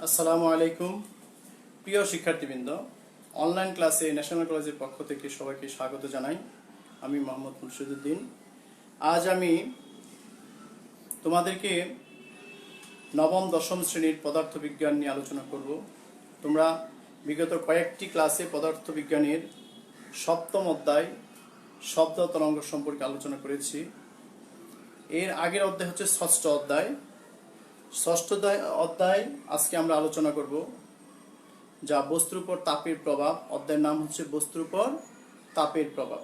আসসালামু আলাইকুম প্রিয় শিক্ষার্থীবৃন্দ, অনলাইন ক্লাসে ন্যাশনাল কলেজের পক্ষ থেকে সবাইকে স্বাগত জানাই। আমি মোহাম্মদ মুর্শিদুদ্দিন। আজ আমি তোমাদেরকে নবম দশম শ্রেণীর পদার্থবিজ্ঞান নিয়ে আলোচনা করব। তোমরা বিগত কয়েকটি ক্লাসে পদার্থবিজ্ঞানের সপ্তম অধ্যায় শব্দ তরঙ্গ সম্পর্কে আলোচনা করেছি। এর আগের অধ্যায় হচ্ছে ষষ্ঠ অধ্যায়। ষষ্ঠ অধ্যায় আজকে আমরা আলোচনা করব, যা বস্তুর উপর তাপের প্রভাব। অধ্যায়ের নাম হচ্ছে বস্তুর উপর তাপের প্রভাব।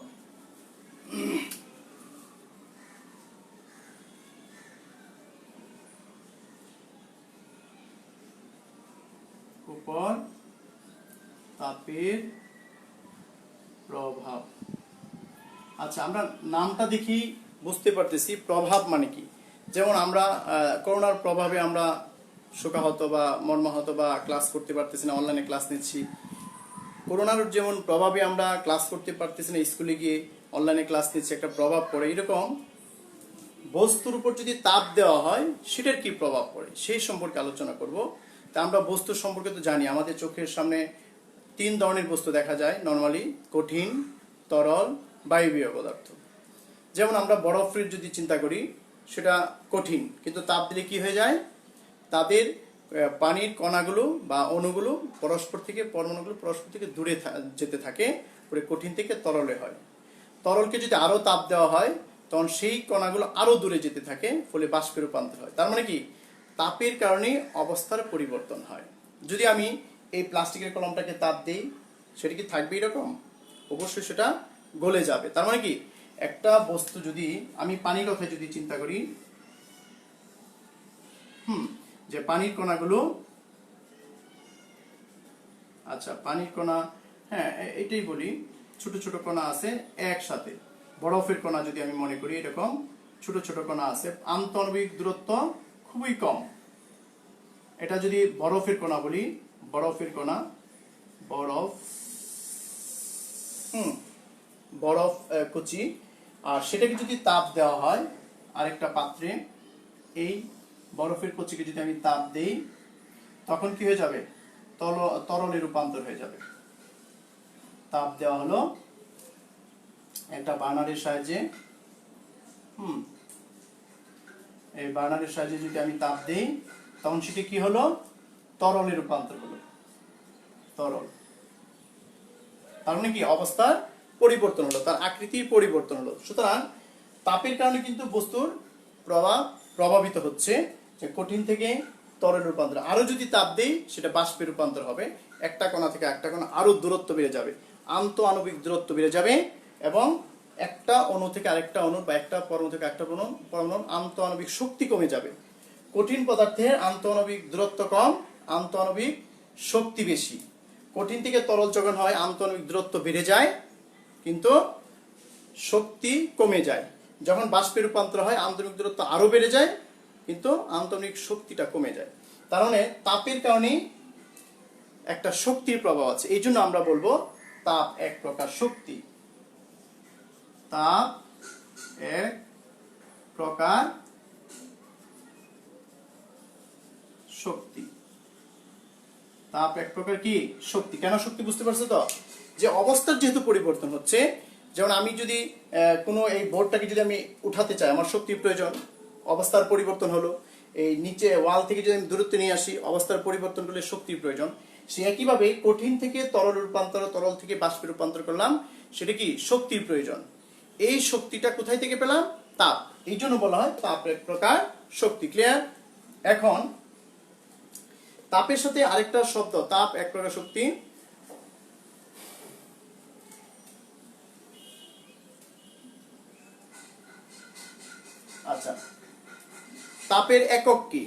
উপর তাপের প্রভাব। আচ্ছা, আমরা নামটা দেখি বুঝতে পারতেছি প্রভাব মানে কি। যেমন আমরা করোনার প্রভাবে আমরা শোকাহত বা মর্মাহত বা ক্লাস করতে পারতেছি না, অনলাইনে ক্লাস নিচ্ছি। করোনার যেমন প্রভাবে আমরা ক্লাস করতে পারতেছি না, স্কুলে গিয়ে অনলাইনে ক্লাস নিচ্ছি, একটা প্রভাব পড়ে। এরকম বস্তুর উপর যদি তাপ দেওয়া হয় সেটার কি প্রভাব পড়ে সেই সম্পর্কে আলোচনা করব। তা আমরা বস্তু সম্পর্কে তো জানি, আমাদের চোখের সামনে তিন ধরনের বস্তু দেখা যায় নর্মালি: কঠিন, তরল, বায়বীয় পদার্থ। যেমন আমরা বরফের যদি চিন্তা করি, সেটা কঠিন, কিন্তু তাপ দিলে কি হয়ে যায়, তাদের পানির কণাগুলো বা অণুগুলো পরস্পর থেকে, পরমাণুগুলো পরস্পর থেকে দূরে যেতে থাকে, পরে কঠিন থেকে তরলে হয়। তরলকে যদি আরো তাপ দেওয়া হয় তখন সেই কণাগুলো আরো দূরে যেতে থাকে, ফলে বাষ্পে রূপান্তর হয়। তার মানে কি, তাপের কারণে অবস্থার পরিবর্তন হয়। যদি আমি এই প্লাস্টিকের কলমটাকে তাপ দিই, সেটা কি থাকবে এরকম? অবশ্যই সেটা গলে যাবে। তার মানে কি, একটা বস্তু যদি আমি পানির কথা যদি চিন্তা করি, যে পানির কণাগুলো, আচ্ছা পানির কণা, হ্যাঁ এটাই বলি, ছোট ছোট কণা আছে একসাথে। বরফের কণা যদি আমি মনে করি, এরকম ছোট ছোট কণা আছে, আন্তঃনবিক দূরত্ব খুবই কম। এটা যদি বরফের কণা বলি, বরফের কণা, বরফ, বরফ কুচি, আর সেটাকে যদি তাপ দেওয়া হয় আরেকটা পাত্রে, এই বরফের কুচিকে যদি আমি তাপ দেই, তখন কি হয়ে যাবে, তরলে রূপান্তর হয়ে যাবে। তাপ দেওয়া হলো একটা বার্নারের সাহায্যে, এই বার্নারের সাহায্যে যদি আমি তাপ দেই, তখন সেটি কি হলো, তরলে রূপান্তর হলো, তরল। তার মানে কি, অবস্থার পরিবর্তন হলো, তার আকৃতির পরিবর্তন হলো। সুতরাং তাপের কারণে কিন্তু বস্তুর প্রভাবিত হচ্ছে, যে কঠিন থেকে তরল রূপান্তর। আরো যদি তাপ দেই, সেটা বাষ্পে রূপান্তর হবে। একটা কণা থেকে একটা কণা আরো দূরত্ব বেড়ে যাবে, আন্তঃআণবিক দূরত্ব বেড়ে যাবে, এবং একটা অণু থেকে আরেকটা অণু বা একটা পরমাণু থেকে একটা পরমাণুর আন্তঃআণবিক শক্তি কমে যাবে। কঠিন পদার্থের আন্তঃআণবিক দূরত্ব কম, আন্তঃআণবিক শক্তি বেশি। কঠিন থেকে তরল যখন হয়, আন্তঃআণবিক দূরত্ব বেড়ে যায় কিন্তু শক্তি কমে যায়। যখন বাষ্পে রূপান্তর হয়, আন্তঃআণবিক দূরত্ব আরো বেড়ে যায় কিন্তু আন্তঃআণবিক শক্তিটা কমে যায়। তার মানে তাপের কারণে একটা শক্তির প্রভাব আছে। এই জন্য আমরা বলবো তাপ এক প্রকার শক্তি। তাপ এক প্রকার শক্তি। তাপ এক প্রকার কি শক্তি। কেন শক্তি বুঝতে পারছো তো? যে অবস্থার যেহেতু পরিবর্তন হচ্ছে, যেমন আমি যদি কোনো এই বোর্ডটাকে যদি আমি উঠাতে চাই, আমার শক্তির প্রয়োজন, অবস্থার পরিবর্তন হলো। এই নিচে ওয়াল থেকে যদি আমি দূরত্ব নিয়ে আসি, অবস্থার পরিবর্তন করলে শক্তির প্রয়োজন। সে একইভাবে কঠিন থেকে তরল রূপান্তর, তরল থেকে বাষ্পে রূপান্তর করলাম, সেটা কি শক্তির প্রয়োজন। এই শক্তিটা কোথায় থেকে পেলাম? তাপ। এই জন্য বলা হয় তাপ এক প্রকার শক্তি। ক্লিয়ার? এখন তাপের সাথে আরেকটা শব্দ, তাপ এক প্রকার শক্তি, আচ্ছা তাপের একক কি?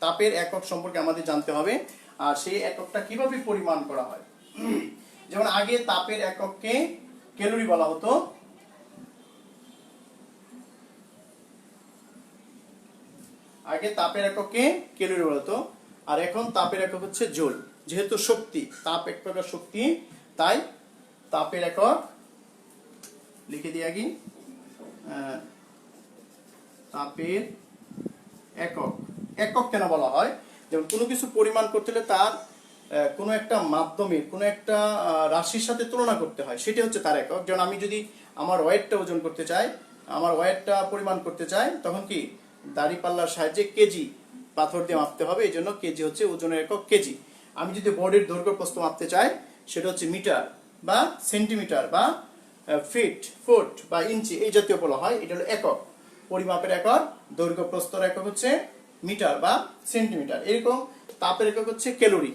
তাপের একক সম্পর্কে আমাদের জানতে হবে, আর সেই এককটা কিভাবে পরিমাণ করা হয়। যেমন আগে তাপের একককে ক্যালোরি বলা হতো, আগে তাপের এককে ক্যালোরি বলা হতো, আর এখন তাপের একক হচ্ছে জুল। যেহেতু শক্তি, তাপ এক প্রকার শক্তি, তাই তাপের একক লিখে দিই আগে, তাপের একক। একক কেন বলা হয়? যেমন কোনো কিছু পরিমাণ করতে হলে তার কোনো একটা মাধ্যমে কোনো একটা রাশির সাথে তুলনা করতে হয়, সেটা হচ্ছে তার একক। যেমন আমি যদি আমার ওয়েটটা ওজন করতে চাই, আমার ওয়েটটা পরিমাণ করতে চাই, তখন কি দাড়িপাল্লার সাহায্যে কেজি পাথর দিয়ে মাপতে হবে, এই জন্য কেজি হচ্ছে ওজনের একক কেজি। আমি যদি বডির দৈর্ঘ্য প্রস্থ মাপতে চাই, সেটা হচ্ছে মিটার বা সেন্টিমিটার বা ফিট, ফুট বা ইঞ্চি, এই জাতীয় বলা হয়। এটা হলো একক, পরিমাপের একক। দৈর্ঘ্য প্রস্থর একক হচ্ছে মিটার বা সেন্টিমিটার। এরকম তাপের একক হচ্ছে ক্যালোরি।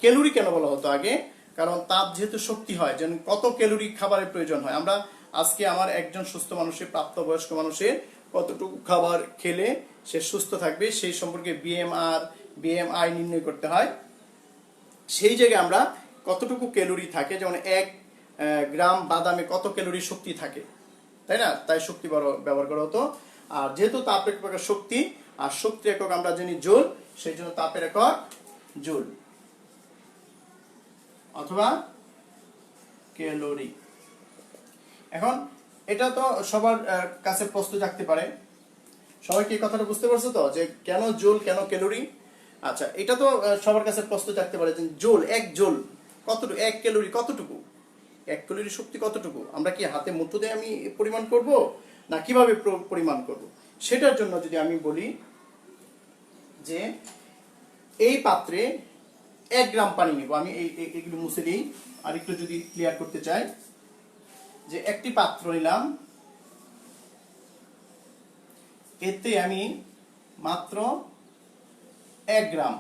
ক্যালোরি কেন বলা হতো আগে? কারণ তাপ যেহেতু শক্তি হয়, যেন কত ক্যালোরি খাবারের প্রয়োজন হয়। আমরা আজকে আমার একজন সুস্থ মানুষের, প্রাপ্তবয়স্ক মানুষের কতটুকু খাবার খেলে সে সুস্থ থাকবে সেই সম্পর্কে বিএমআই নির্ণয় করতে হয়। সেই জায়গায় আমরা কতটুকু ক্যালোরি থাকে, যেমন 1 গ্রাম বাদামে কত ক্যালোরি শক্তি থাকে, তাই না? তাই শক্তি ব্যবহার করা হতো। আর যেহেতু তাপের একক শক্তি, আর শক্তির একক আমরা জানি জুল, সেই জন্য তাপের একক জুল অথবা ক্যালোরি। এখন এটা তো সবার কাছে প্রশ্ন জাগতে পারে, সবাই কি কথাটা বুঝতে পারছো তো, যে কেন জুল কেন ক্যালোরি? আচ্ছা, এটা তো সবার কাছে প্রশ্ন জাগতে পারে যে জুল, 1 জুল কতটুকু, 1 ক্যালোরি কতটুকু, 1 ক্যালোরি শক্তি কতটুকু? আমরা কি হাতে মুঠো দিয়ে আমি পরিমাণ করব, না কিভাবে পরিমাণ করব? সেটার জন্য যদি আমি বলি যে এই পাত্রে 1 গ্রাম পানি নিব, আমি এগুলো মুছে দিই আর একটু যদি ক্লিয়ার করতে চাই, যে একটি পাত্র নিলাম, এতে আমি মাত্র 1 গ্রাম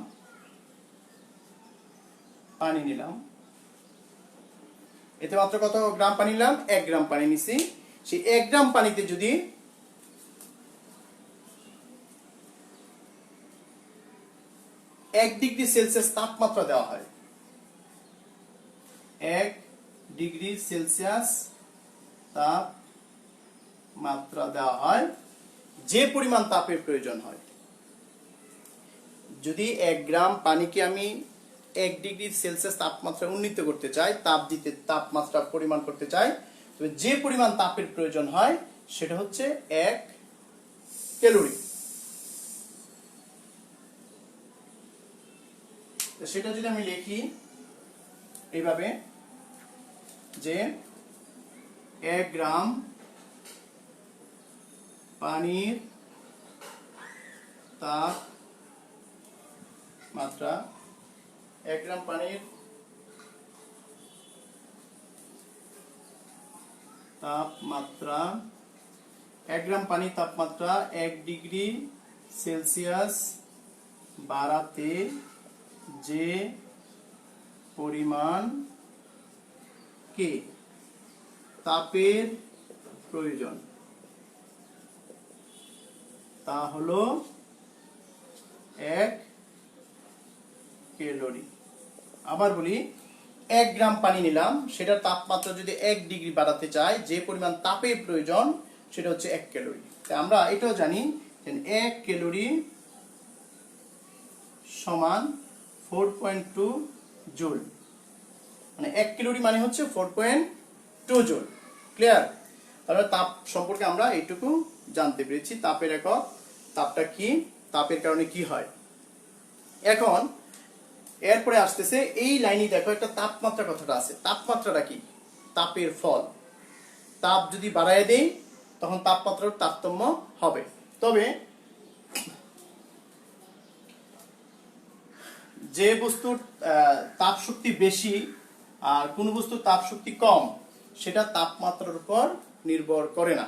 পানি নিলাম। এতে মাত্র কত গ্রাম পানি নিলাম? 1 গ্রাম পানি নিছি। সেই 1 গ্রাম পানিতে যদি 1 ডিগ্রি সেলসিয়াস তাপমাত্রা দেওয়া হয়, 1 ডিগ্রি সেলসিয়াস তাপমাত্রা দেওয়া হয়, যে পরিমাণ তাপের প্রয়োজন হয়, যদি 1 গ্রাম পানিকে আমি 1 ডিগ্রি সেলসিয়াস তাপমাত্রা উন্নীত করতে চাই, তাপমাত্রা পরিমাণ করতে চাই, তবে যে পরিমাণ তাপের প্রয়োজন হয় সেটা হচ্ছে 1 ক্যালোরি। সেটা যদি আমি লিখি এইভাবে, যে 1 গ্রাম পানির তাপমাত্রা, 1 গ্রাম পানির তাপমাত্রা, 1 গ্রাম পানির তাপমাত্রা 1 ডিগ্রি সেলসিয়াস বাড়াতে যে পরিমাণ কি তাপের প্রয়োজন, তা হলো 1 ক্যালোরি। আবার বলি, 1 গ্রাম পানি নিলাম, সেটার তাপমাত্রা যদি 1 ডিগ্রি বাড়াতে চাই, যে পরিমাণ তাপের প্রয়োজন সেটা হচ্ছে 1 ক্যালোরি। তাই আমরা এটাও জানি যে 1 ক্যালোরি সমান 4.2 জুল, মানে 1 ক্যালোরি মানে হচ্ছে 4.2 জুল। ক্লিয়ার? তাহলে তাপ সম্পর্কে আমরা এইটুকু জানতে পেরেছি, তাপের একক, তাপটা কি, তাপের কারণে কি হয়। এখন এরপরে আসতেছে এই লাইনে, দেখো একটা তাপমাত্রা কথাটা আছে। তাপমাত্রাটা কি? তাপের ফল। তাপ যদি বাড়ায় দেই তখন তাপমাত্রার তারতম্য হবে। তবে যে বস্তুর তাপ শক্তি বেশি আর কোন বস্তুর তাপ শক্তি কম, সেটা তাপমাত্রার উপর নির্ভর করে না।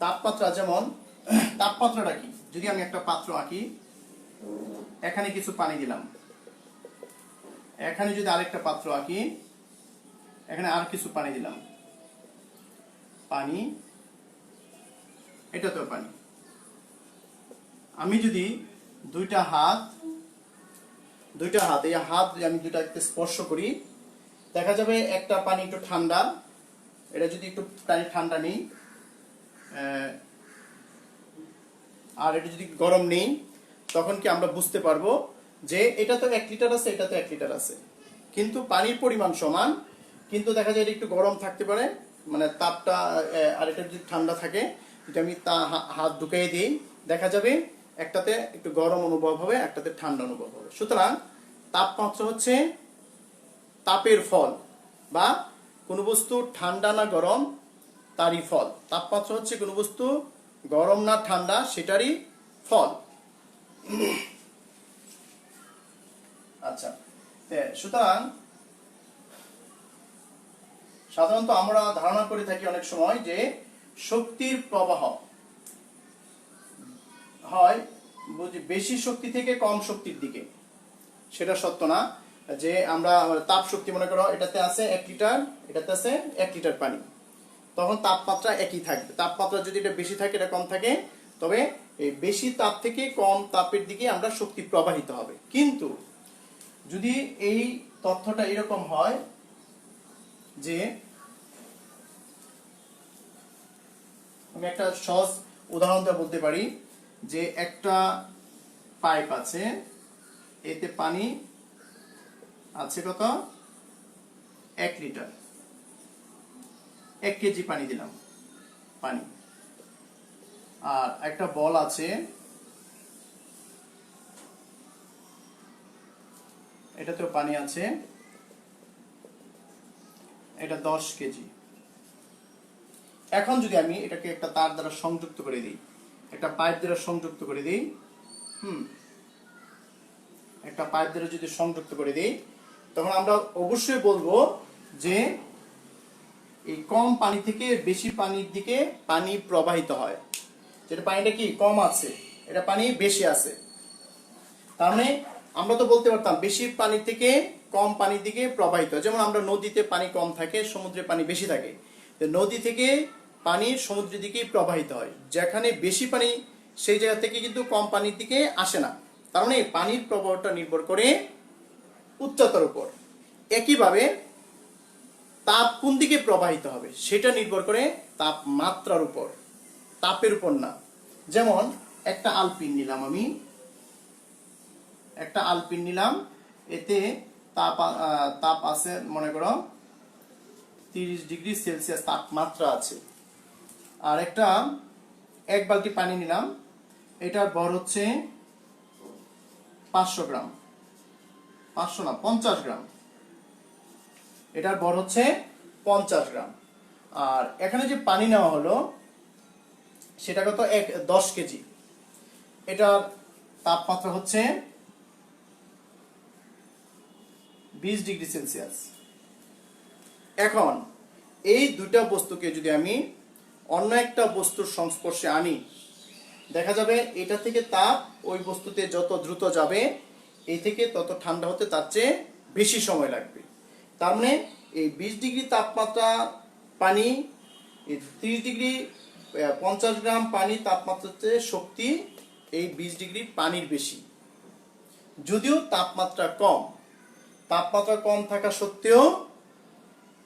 তাপমাত্রা যেমন, তাপমাত্রাটা কি? যদি আমি একটা পাত্র আঁকি, এখানে কিছু পানি দিলাম, এখানে যদি আরেকটা পাত্র আঁকি, এখানে আর কিছু পানি দিলাম, পানি, এটা তো পানি। আমি যদি দুইটা হাত, এই হাত আমি দুইটাকে স্পর্শ করি, দেখা যাবে একটা পানি একটু ঠান্ডা, এটা যদি একটু পানি ঠান্ডা নেই আর এটা যদি গরম নেই, তখন কি আমরা বুঝতে পারবো যে এটা তো 1 লিটার আছে, এটা তো 1 লিটার আছে, কিন্তু পানির পরিমাণ সমান, কিন্তু দেখা যায় এটা একটু গরম থাকতে পারে, মানে তাপটা, আর এটা যদি ঠান্ডা থাকে, যদি আমি হাত ঢুকিয়ে দিই, দেখা যাবে একটাতে একটু গরম অনুভব হবে, একটাতে ঠান্ডা অনুভব হবে। সুতরাং তাপমাত্রা হচ্ছে তাপের ফল, বা কোনো বস্তু ঠান্ডা না গরম তারই ফল। তাপমাত্রা হচ্ছে কোনো বস্তু গরম না ঠান্ডা সেটারই ফল। আচ্ছা, সুতরাং সাধারণত আমরা ধারণা করে থাকি অনেক সময় যে শক্তির প্রবাহ হয় বেশি শক্তি থেকে কম শক্তির দিকে। সেটা সত্য না। যে আমরা তাপ শক্তি মনে করো এটাতে আছে 1 লিটার, এটাতে আছে 1 লিটার পানি, তখন তাপমাত্রা একই থাকবে। তাপমাত্রা যদি এটা বেশি থাকে এটা কম থাকে, তবে এই বেশি তাপ থেকে কম তাপের দিকে আমরা শক্তি প্রবাহিত হবে। কিন্তু যদি এই তথ্যটা এরকম হয় যে, আমি একটা সহজ উদাহরণ দিয়ে বলতে পারি যে একটা পাইপ আছে, এতে পানি আছে কত, 1 লিটার, 1 কেজি পানি দিলাম পানি। আর একটা বল আছে, এটাতেও পানি আছে, এটা 10 কেজি। এখন যদি আমি এটাকে একটা তার দ্বারা সংযুক্ত করে দিই, একটা পাইপ দ্বারা সংযুক্ত করে দিই, একটা পাইপ দ্বারা যদি সংযুক্ত করে দিই, তখন আমরা অবশ্যই বলবো যে এই কম পানি থেকে বেশি পানির দিকে পানি প্রবাহিত হয়। যেটা পানিটা কি কম আছে, এটা পানি বেশি আছে। তার মানে আমরা তো বলতে পারতাম বেশি পানি থেকে কম পানির দিকে প্রবাহিত। যেমন আমরা নদীতে পানি কম থাকে, সমুদ্রে পানি বেশি থাকে, নদী থেকে পানি সমুদ্রের দিকে প্রবাহিত হয়। যেখানে বেশি পানি সেই জায়গা থেকে কিন্তু কম পানির দিকে আসে না। তার মানে পানির প্রবাহটা নির্ভর করে উচ্চতার উপর। একইভাবে তাপ কোন দিকে প্রবাহিত হবে সেটা নির্ভর করে তাপমাত্রার উপর, তাপের উপর না। যেমন একটা আলপিন নিলাম, আমি একটা আলপিন নিলাম, এতে তাপ আছে মনে করো 30 ডিগ্রি সেলসিয়াস তাপমাত্রা আছে। আর একটা 1 বালতি পানি নিলাম, এটার ভর হচ্ছে 500 গ্রাম, 500 না 50 গ্রাম, এটার ভর হচ্ছে 50 গ্রাম। আর এখানে যে পানি নেওয়া হলো সেটা কত, 10 কেজি, এটার তাপমাত্রা হচ্ছে 20 ডিগ্রি সেলসিয়াস। এখন এই দুইটা বস্তুকে যদি আমি অন্য একটা বস্তুর সংস্পর্শে আনি, দেখা যাবে এটা থেকে তাপ ওই বস্তুতে যত দ্রুত যাবে এই থেকে তত ঠান্ডা হতে তার চেয়ে বেশি সময় লাগবে। তার মানে এই 20 ডিগ্রি তাপমাত্রা পানি, 30 ডিগ্রি 50 গ্রাম পানি তাপমাত্রাতে শক্তি এই 20 ডিগ্রি পানির বেশি। যদিও তাপমাত্রা কম, তাপমাত্রা কম থাকা সত্ত্বেও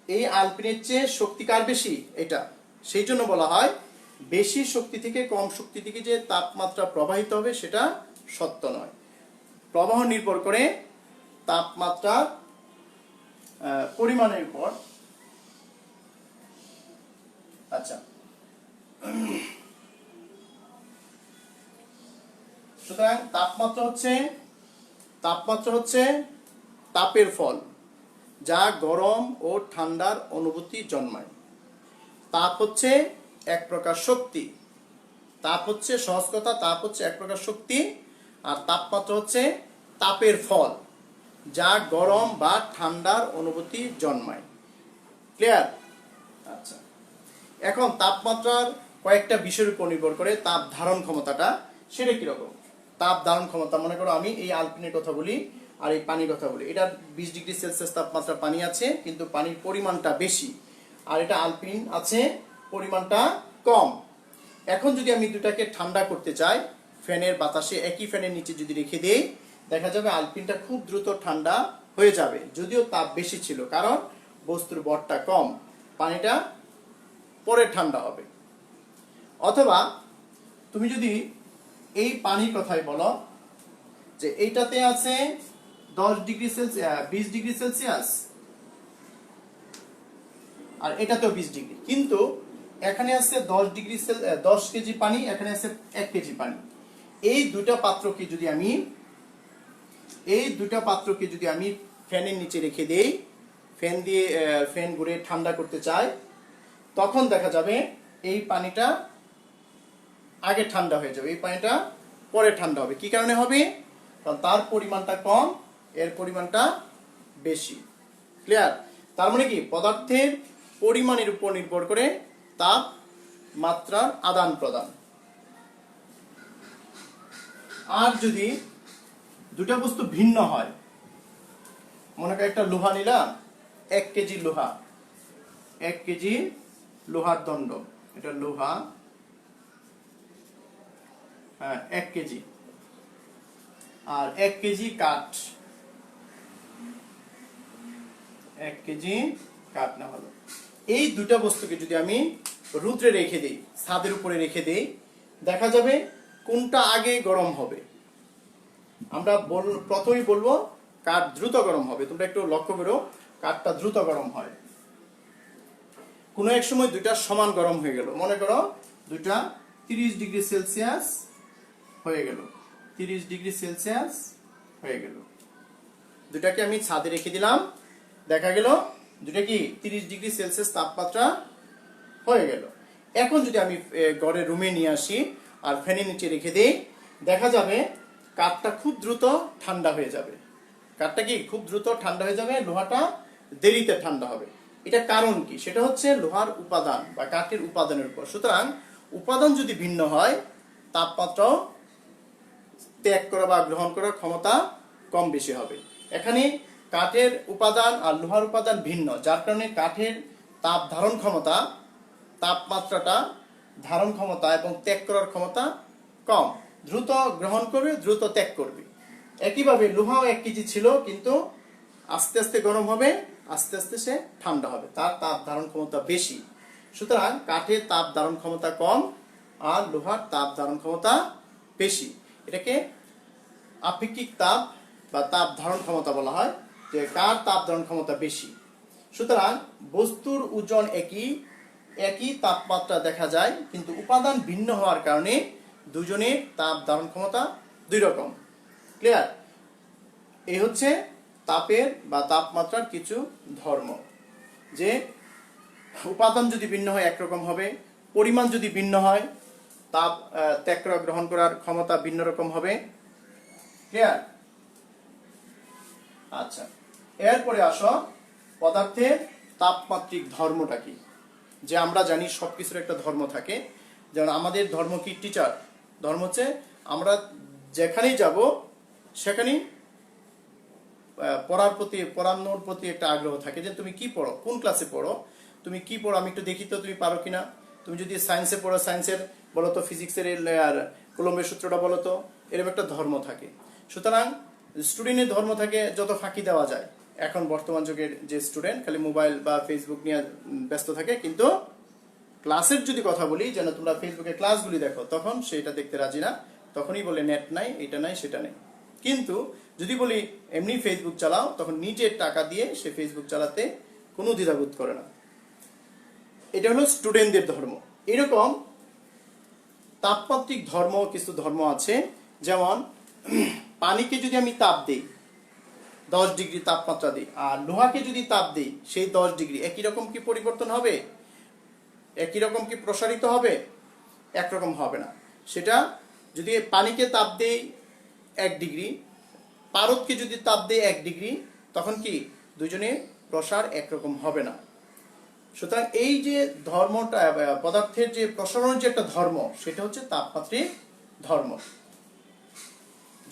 এই আলপিনের চেয়ে শক্তি কার বেশি, এটা। সেই জন্য বলা হয় বেশি শক্তি থেকে কম শক্তি থেকে যে তাপমাত্রা প্রবাহিত হবে সেটা সত্য নয়। প্রবাহ নির্ভর করে তাপমাত্রার পরিমাণের উপর। আচ্ছা, সুতরাং তাপমাত্রা হচ্ছে তাপের ফল, যা গরম ও ঠান্ডার অনুভূতি জন্মায়। তাপ হচ্ছে এক প্রকার শক্তি, তাপ হচ্ছে সহজ কথা, তাপ হচ্ছে এক প্রকার শক্তি। আর তাপমাত্রা হচ্ছে তাপের ফল, যা গরম বা ঠান্ডার অনুভূতি জন্মায়। ক্লিয়ার? আচ্ছা, এখন তাপমাত্রার কয়েকটা বিষয়ের উপর নির্ভর করে তাপ ধারণ ক্ষমতাটা, সেটা কিরকম। তাপ ধারণ ক্ষমতা, মনে করো আমি এই আলপিনের কথা বলি আর এই পানির কথা বলি। এটা 20 ডিগ্রি সেলসিয়াস তাপমাত্রা পানি আছে, কিন্তু পানির পরিমাণটা বেশি। আর এটা আলপিন আছে, পরিমাণটা কম। এখন যদি আমি দুটাকে ঠান্ডা করতে চাই, ফ্যানের বাতাসে একই ফ্যানের নিচে যদি রেখে দেই, দেখা যাবে আলপিনটা খুব দ্রুত ঠান্ডা হয়ে যাবে, যদিও তাপ বেশি ছিল, কারণ বস্তুর ভরটা কম, পানিটা পরে ঠান্ডা হবে। অথবা তুমি যদি এই পানির কথাই বলো যে এইটাতে আছে 10 ডিগ্রি সেলসিয়াস, 20 ডিগ্রি সেলসিয়াস, আর এটাতেও 20 ডিগ্রি, কিন্তু এখানে আছে 10 কেজি পানি, এখানে আছে 1 কেজি পানি। এই দুটা পাত্রকে যদি আমি ফ্যানের নিচে রেখে দেই, ফ্যান ঘুরে ঠান্ডা করতে চাই, তখন দেখা যাবে এই পানিটা আগে ঠান্ডা হয়ে যাবে, এই পানিটা পরে ঠান্ডা হবে। কি কারণে হবে? কারণ তার পরিমাণটা কম, এর পরিমাণটা বেশি। ক্লিয়ার? তার মানে কি, পদার্থের পরিমাণের উপর নির্ভর করে তাপমাত্রার আদান প্রদান। আর যদি দুটা বস্তু ভিন্ন হয়, মনে করি একটা লোহা নিলাম, 1 কেজি লোহা, 1 কেজি লোহার দণ্ড, এটা লোহা, হ্যাঁ 1 কেজি, আর 1 কেজি কাঠ, 1 কেজি কাঠ না হলো। এই দুটা বস্তুকে যদি আমি রৌদ্রে রেখে দিই, ছাদের উপরে রেখে দিই, দেখা যাবে কোনটা আগে গরম হবে। আমরা প্রথমেই বলবো কাঠ দ্রুত গরম হবে। তোমরা একটু লক্ষ্য করো, কাঠটা দ্রুত গরম হয়। কোনো এক সময় দুইটা সমান গরম হয়ে গেল, মনে করো দুইটা 30 ডিগ্রি সেলসিয়াস হয়ে গেল, 30 ডিগ্রি সেলসিয়াস হয়ে গেল। দুটাকে আমি ছাদে রেখে দিলাম, দেখা গেল দুটা কি 30 ডিগ্রি সেলসিয়াস তাপমাত্রা হয়ে গেল। এখন যদি আমি ঘরের রুমে নিয়ে আসি আর ফ্যানের নিচে রেখে দিই, দেখা যাবে কাঠটা খুব দ্রুত ঠান্ডা হয়ে যাবে। কাঠটা কি খুব দ্রুত ঠান্ডা হয়ে যাবে, লোহাটা দেরিতে ঠান্ডা হবে। এটা কারণ কি? সেটা হচ্ছে লোহার উপাদান বা কাঠের উপাদানের উপর। সুতরাং উপাদান যদি ভিন্ন হয়, তাপমাত্রাও ত্যাগ করা বা গ্রহণ করার ক্ষমতা কম বেশি হবে। এখানে কাঠের উপাদান আর লোহার উপাদান ভিন্ন, যার কারণে কাঠের তাপ ধারণ ক্ষমতা, তাপমাত্রাটা ধারণ ক্ষমতা এবং ত্যাগ করার ক্ষমতা কম। দ্রুত গ্রহণ করবে, দ্রুত ত্যাগ করবে। একইভাবে লোহাও 1 কেজি ছিল, কিন্তু আস্তে আস্তে গরম হবে, আস্তে আস্তে সে ঠান্ডা হবে, তার তাপ ধারণ ক্ষমতা বেশি। সুতরাং কাঠের তাপ ধারণ ক্ষমতা কম আর লোহার তাপ ধারণ ক্ষমতা বেশি। এটাকে আপেক্ষিক তাপ বা তাপ ধারণ ক্ষমতা বলা হয়, যে কার তাপ ধারণ ক্ষমতা বেশি। সুতরাং বস্তুর ওজন একই তাপমাত্রা দেখা যায়, কিন্তু উপাদান ভিন্ন হওয়ার কারণে দুজনের তাপ ধারণ ক্ষমতা 2 রকম। ক্লিয়ার? এই হচ্ছে তাপের বা তাপমাত্রার কিছু ধর্ম, যে উপাদান যদি ভিন্ন হয় একরকম হবে, পরিমাণ যদি ভিন্ন হয় তাপ ত্যাগ করা গ্রহণ করার ক্ষমতা ভিন্ন রকম হবে। ক্লিয়ার? আচ্ছা, এরপরে আসো পদার্থের তাপমাত্রিক ধর্মটা কি। যে আমরা জানি সবকিছুর একটা ধর্ম থাকে, যেমন আমাদের ধর্ম কি? টিচার। ধর্ম হচ্ছে আমরা যেখানেই যাব সেখানেই পড়ানোর প্রতি একটা আগ্রহ থাকে, যে তুমি কি পড়ো, কোন ক্লাসে পড়ো, তুমি কি পড়ো, আমি একটু দেখি তো তুমি পারো কিনা। তুমি যদি সায়েন্সে পড়ো, সায়েন্সের বলো তো, ফিজিক্সের আর কুলম্বের সূত্রটা বলো তো, এরকম একটা ধর্ম থাকে। সুতরাং স্টুডেন্টের ধর্ম থাকে যত ফাঁকি দেওয়া যায়। এখন বর্তমান যুগের যে স্টুডেন্ট খালি মোবাইল বা ফেসবুক নিয়ে ব্যস্ত থাকে, কিন্তু ক্লাসের যদি কথা বলি, যেন তোমরা ফেসবুকে ক্লাসগুলি দেখো, তখন সেটা দেখতে রাজি না, তখনই বলে নেট নাই, এটা নাই, সেটা নেই। কিন্তু যদি বলি এমনি ফেসবুক চালাও, তখন নিজের টাকা দিয়ে সে ফেসবুক চালাতে কোনো দ্বিধাবোধ করে না। এটা হলো স্টুডেন্টদের ধর্ম। এরকম তাপমাত্রিক ধর্ম কিছু ধর্ম আছে, যেমন পানিকে যদি আমি তাপ দিই, 10 ডিগ্রি তাপমাত্রা দিই, আর লোহাকে যদি তাপ দিই, সেই 10 ডিগ্রি একই রকম কি পরিবর্তন হবে? একই রকম কি প্রসারিত হবে? একরকম হবে না। সেটা যদি পানিকে তাপ দেই 1 ডিগ্রি, পারদকে যদি তাপ দেই 1 ডিগ্রি, তখন কি দুজনের প্রসার একরকম হবে না। সুতরাং এই যে ধর্মটা, পদার্থের যে প্রসারণের যে একটা ধর্ম, সেটা হচ্ছে তাপমাত্রিক ধর্ম।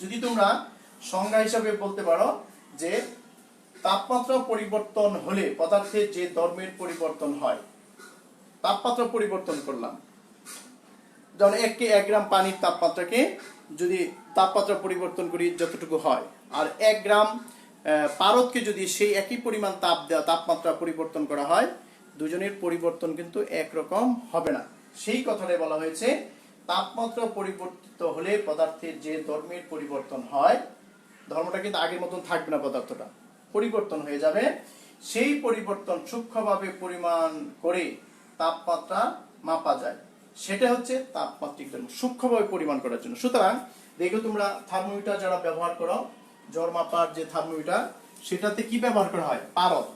যদি তোমরা সংজ্ঞা হিসাবে বলতে পারো যে তাপমাত্রা পরিবর্তন হলে পদার্থের যে ধর্মের পরিবর্তন হয়। তাপমাত্রা পরিবর্তন করলাম, যেমন 1 গ্রাম পানির তাপমাত্রাকে যদি তাপমাত্রা পরিবর্তন করি যতটুকু হয়, আর 1 গ্রাম পারদকে যদি সেই একই পরিমাণ তাপমাত্রা পরিবর্তন করা হয়, দুজনের পরিবর্তন কিন্তু একরকম হবে না। সেই কথাটাই বলা হয়েছে তাপমাত্রা পরিবর্তিত হলে পদার্থের যে ধর্মের পরিবর্তন হয়, ধর্মটা কিন্তু আগের মতন থাকবে না, পদার্থটা পরিবর্তন হয়ে যাবে। সেই পরিবর্তন সূক্ষ্মভাবে পরিমাণ করে তাপমাত্রা মাপা যায়। সেটা হচ্ছে তাপমাত্রিক ধর্ম, সূক্ষ্মভাবে পরিমাণ করার জন্য। সুতরাং দেখো তোমরা থার্মোমিটার যারা ব্যবহার করো, জ্বর মাপার যে থার্মোমিটার, সেটাতে কি ব্যবহার করা হয়? পারদ।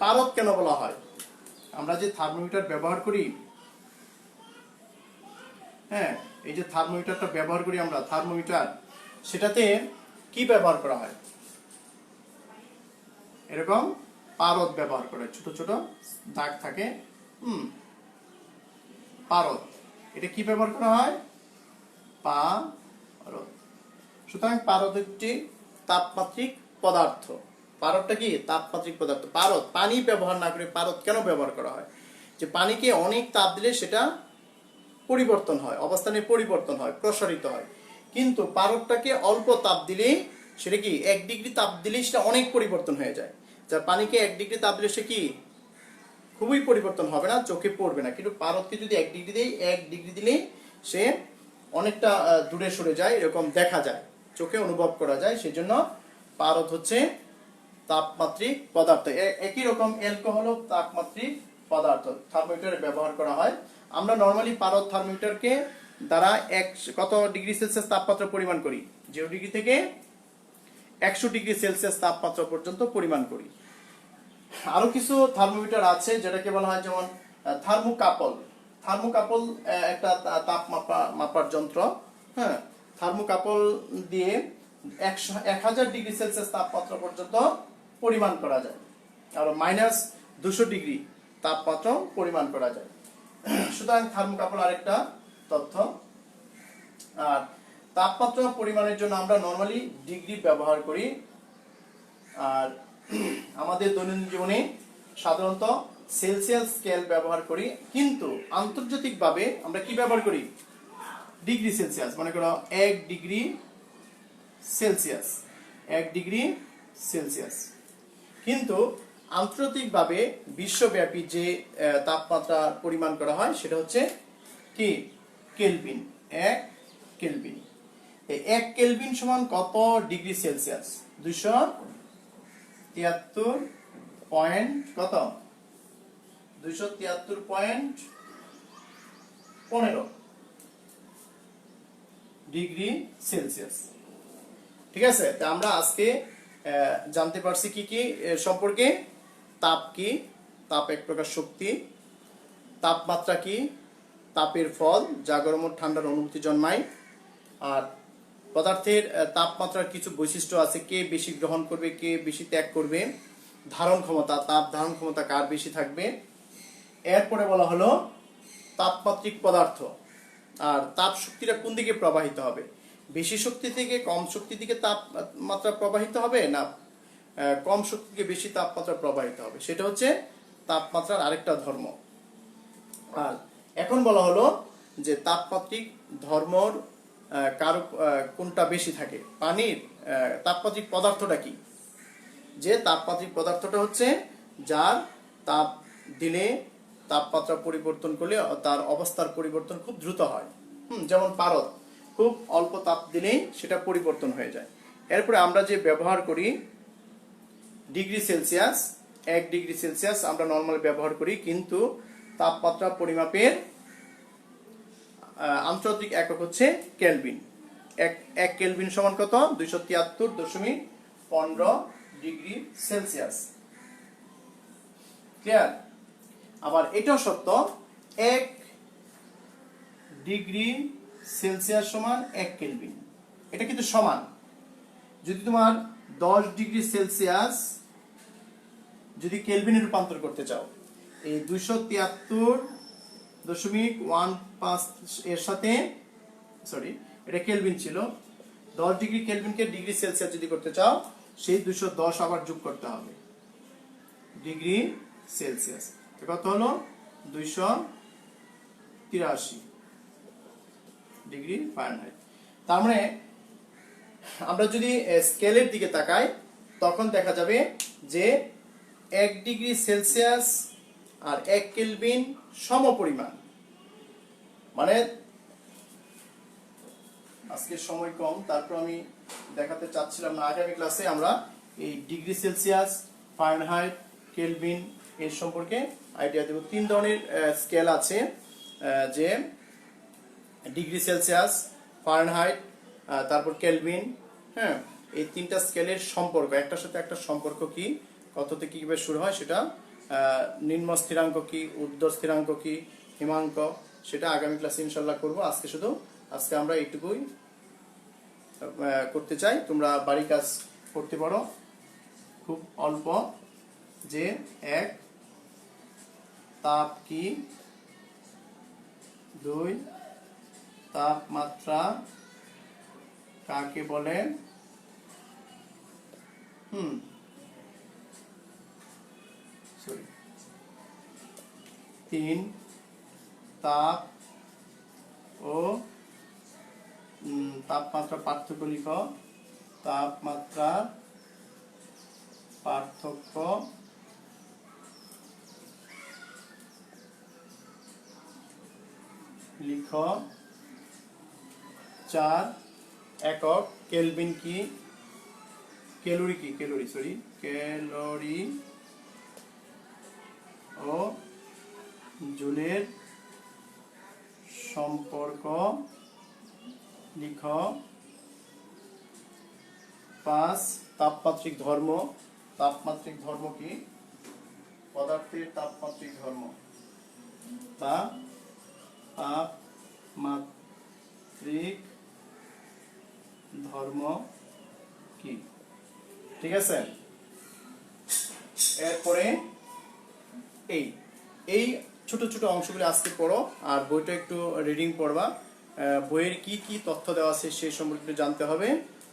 পারদ কেন বলা হয়? আমরা যে থার্মোমিটার ব্যবহার করি, হ্যাঁ, এই যে থার্মোমিটারটা ব্যবহার করি আমরা, থার্মোমিটার, সেটাতে কি ব্যবহার করা হয়? এরকম পারদ ব্যবহার করে, ছোট ছোট দাগ থাকে, পারদ। এটা কি ব্যবহার করা হয়? পারদ। সুতরাং পারদ একটি তাপমাত্রিক পদার্থ। পারদটা কি? তাপমাত্রিক পদার্থ। পারদ, পানি ব্যবহার না করে পারদ কেন ব্যবহার করা হয়? যে পানিকে অনেক তাপ দিলে সেটা পরিবর্তন হয়, অবস্থানের পরিবর্তন হয়, প্রসারিত হয়। কিন্তু পারদটাকে অল্প তাপ দিলেই সেটা কি, 1 ডিগ্রি তাপ দিলেই সেটা অনেক পরিবর্তন হয়ে যায়। যার পানিকে 1 ডিগ্রি তাপ দিলে সে কি, খুবই পরিবর্তন হবে না, চোখে পড়বে না। কিন্তু পারদকে যদি 1 ডিগ্রি দেই, 1 ডিগ্রি দিলেই সে অনেকটা দূরে সরে যায়, এরকম দেখা যায়, চোখে অনুভব করা যায়। সেই জন্য পারদ হচ্ছে তাপমাত্রিক পদার্থ। একই রকম অ্যালকোহলও তাপমাত্রিক পদার্থ, থার্মোমিটারে ব্যবহার করা হয়। আমরা নর্মালি পারদ থার্মোমিটারকে দ্বারা কত ডিগ্রি সেলসিয়াস তাপমাত্রা পরিমাণ করি? 0 ডিগ্রি থেকে 100 ডিগ্রি সেলসিয়াস তাপমাত্রা পর্যন্ত পরিমাণ করি। আরো কিছু থার্মোমিটার আছে যেটাকে বলা হয় যেমন থার্মোকাপল। থার্মোকাপল একটা তাপ মাপার যন্ত্র। হ্যাঁ, থার্মোকাপল দিয়ে 1000 ডিগ্রি সেলসিয়াস তাপমাত্রা পর্যন্ত পরিমাণ করা যায়, আর -200 ডিগ্রি তাপমাত্রা পরিমাণ করা যায়। সুতরাং থার্মোকাপল আরেকটা তথ্য। আর তাপমাত্রা পরিমাণের জন্য আমরা নরমালি ডিগ্রি ব্যবহার করি, আর আমাদের দৈনন্দিন জীবনে সাধারণত সেলসিয়াস স্কেল ব্যবহার করি। কিন্তু আন্তর্জাতিকভাবে আমরা কি ব্যবহার করি? Degree Celsius. মনে করো 1 ডিগ্রি সেলসিয়াস, 1 ডিগ্রি সেলসিয়াস। কিন্তু আন্তর্জাতিকভাবে বিশ্বব্যাপী যে তাপমাত্রা পরিমাণ করা হয় সেটা হচ্ছে কি, কেলভিন। 1 কেলভিন। এই 1 কেলভিন সমান কত ডিগ্রি সেলসিয়াস? 273 পয়েন্ট কত? 273.15 ডিগ্রি সেলসিয়াস। ঠিক আছে, তা আমরা আজকে জানতে পারছি কি কি সম্পর্কে। তাপ কি? তাপ এক প্রকার শক্তি। তাপমাত্রা কি? তাপের ফল, যা গরম ও ঠান্ডার অনুভূতি জন্মায়। আর পদার্থের তাপমাত্রার কিছু বৈশিষ্ট্য আছে, কে বেশি গ্রহণ করবে, কে বেশি ত্যাগ করবে। ধারণ ক্ষমতা, তাপ ধারণ ক্ষমতা কার বেশি থাকবে। এরপরে বলা হলো তাপমাত্রিক পদার্থ। আর তাপ শক্তিটা কোন দিকে প্রবাহিত হবে? বেশি শক্তি থেকে কম শক্তির দিকে তাপমাত্রা প্রবাহিত হবে, না কম শক্তি থেকে বেশি তাপমাত্রা প্রবাহিত হবে? সেটা হচ্ছে তাপমাত্রার আরেকটা ধর্ম। আর এখন বলা হলো যে তাপমাত্রিক ধর্মর কারো কোনটা বেশি থাকে? পানির তাপমাত্রিক পদার্থটা কি? যে তাপমাত্রিক পদার্থটা হচ্ছে যার তাপ দিলে, তাপমাত্রা পরিবর্তন করলে তার অবস্থার পরিবর্তন খুব দ্রুত হয়। যেমন পারদ, খুব অল্প তাপ দিলেই সেটা পরিবর্তন হয়ে যায়। এরপরে আমরা যে ব্যবহার করি ডিগ্রি সেলসিয়াস, 1 ডিগ্রি সেলসিয়াস আমরা নর্মাল ব্যবহার করি, কিন্তু তাপমাত্রা পরিমাপের আন্তর্জাতিক একক হচ্ছে কেলভিন। 1 কেলভিন সমান কত? 273.15 ডিগ্রি সেলসিয়াস। ক্লিয়ার? আবার এটাও সত্য, 1 ডিগ্রি সেলসিয়াস সমান 1 কেলভিন। এটা কিন্তু সমান। যদি তোমার 10 ডিগ্রি সেলসিয়াস যদি কেলভিনে রূপান্তর করতে চাও, এই 273.15 এর সাথে, সরি এটা কেলভিন ছিল, 10 ডিগ্রি কেলভিনকে ডিগ্রি সেলসিয়াস যদি করতে চাও, সেই 210 আবার যোগ করতে হবে ডিগ্রি সেলসিয়াস। কত হলো? 283 ডিগ্রি ফারেনহাইট। তার মানে আমরা যদি স্কেলের দিকে তাকাই, তখন দেখা যাবে যে 1 ডিগ্রি সেলসিয়াস আর 1 কেলভিন সমপরিমাণ। মানে আজকে সময় কম, তারপর আমি দেখাতে চাচ্ছিলাম না, আগামী ক্লাসে আমরা এই ডিগ্রি সেলসিয়াস, ফারেনহাইট, কেলভিন এর সম্পর্কে আইডিয়া দেব। 3 ধরনের স্কেল আছে, যে ডিগ্রি সেলসিয়াস, ফারেনহাইট, তারপর কেলভিন, হ্যাঁ, এই তিনটা স্কেলের সম্পর্ক, একটার সাথে একটা সম্পর্ক কি, কত থেকে কিভাবে শুরু হয় সেটা, নিম্ন স্থিরাঙ্ক কি, ঊর্ধ্ব স্থিরাঙ্ক কি, হিমাঙ্ক, সেটা আগামী ক্লাসে ইনশাল্লাহ করব। আজকে আমরা এইটুকুই করতে চাই। তোমরা বাড়ি কাজ করতে পারো খুব অল্প, যে এক, তাপ কি, দুই, তাপমাত্রা কাকে বলে, তিন, তাপ ও তাপমাত্রা পার্থক্য লিখ, তাপমাত্রা পার্থক্য লিখ। চার, একক কেলভিন কি, ক্যালোরি কি, ক্যালোরি ও জুলের সম্পর্ক লিখ। পাঁচ, তাপমাত্রিক ধর্ম কি, পদার্থের তাপমাত্রিক ধর্ম বা তাপমাত্রিক ধর্ম কি, ঠিক আছে। এরপরে এই ছোট ছোট অংশগুলি আজকে পড়ো, আর বইটা একটু রিডিং পড়বা, বইয়ের কি কি তথ্য দেওয়া আছে সেই সম্পর্কে জানতে হবে।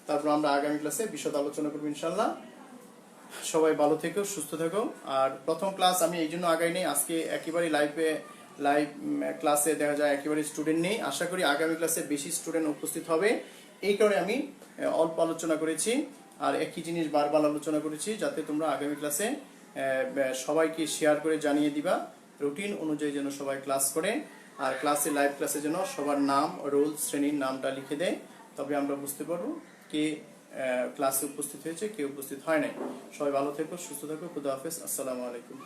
তারপর আমরা আগামী ক্লাসে বিশদ আলোচনা করবো ইনশাল্লাহ। সবাই ভালো থেকো, সুস্থ থেকো। আর প্রথম ক্লাস আমি এই জন্য আগাই নেই, আজকে একেবারে লাইভ ক্লাসে দেখা যায় একেবারে স্টুডেন্ট নেই। আশা করি আগামী ক্লাসে বেশি স্টুডেন্ট উপস্থিত হবে, এই কারণে আমি অল্প আলোচনা করেছি আর একই জিনিস বারবার আলোচনা করেছি, যাতে তোমরা আগামী ক্লাসে সবাইকে শেয়ার করে জানিয়ে দিবা, রুটিন অনুযায়ী যেন সবাই ক্লাস করে। আর লাইভ ক্লাসে যেন সবার নাম, রোল, শ্রেণীর নামটা লিখে দেয়, তবে আমরা বুঝতে পারবো কে ক্লাসে উপস্থিত হয়েছে, কে উপস্থিত হয় নাই। সবাই ভালো থেকো, সুস্থ থেকো, খুদা হাফেজ, আসসালামু আলাইকুম।